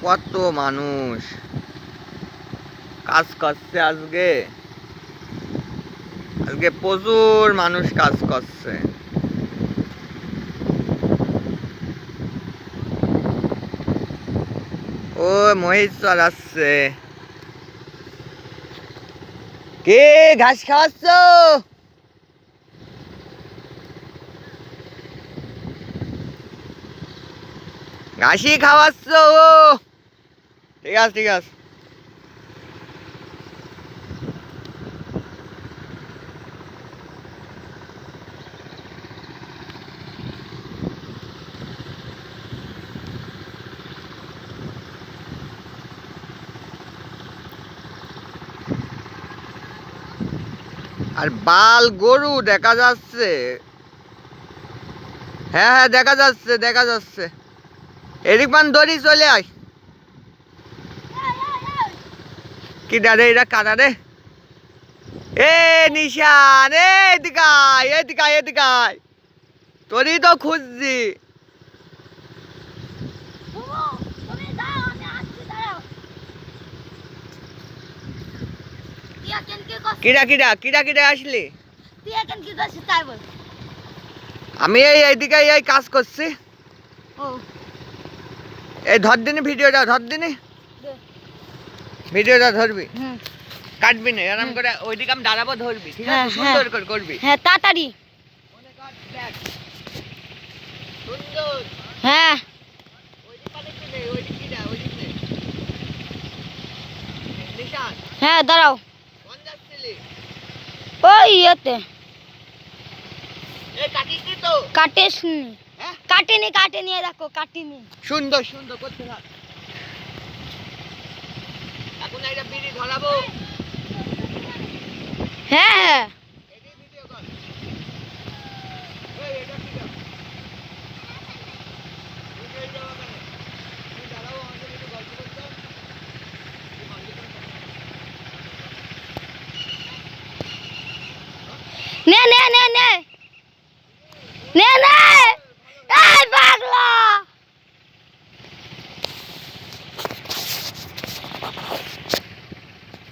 কত মানুষ কাজ করছে আজকে প্রচুর মানুষ কাজ করছে। ও মহিষ চড়াচ্ছে। কে ঘাস খাওয়াচ্ছ? ঘাসই খাওয়াচ্ছ? ও ঠিক আছে ঠিক আছে। আর বাল গরু দেখা যাচ্ছে। হ্যাঁ হ্যাঁ দেখা যাচ্ছে দেখা যাচ্ছে। এদিক মান দড়ি চলে আয়। কি ডারে এরা কারা রে? এ নিশান এদিকে আয় এদিকে আয় এদিকে আয়। তোরই তো খুঁজছি। কিরা কিরা কিরা কিরা আসলি? আমি এইদিকে এই কাজ করছি। এই ধর দিনি ভিডিওটা ধর দিনি। ভিডিওটা ধরবি কাটবি না এরকম করে ওইদিকে আমি দাঁড়াবো ধরবি ঠিক আছে সুন্দর করে করবি। হ্যাঁ তাড়াতাড়ি। সুন্দর। হ্যাঁ হ্যাঁ দাঁড়াও। ওই ইয়েতে কাটিস কাটিনি কাটিনি দেখো কাটিনি। সুন্দর সুন্দর করতে থাক। এখন একটা বিড়ি ধরাবো। হ্যাঁ হ্যাঁ নে নে নে নে নে নে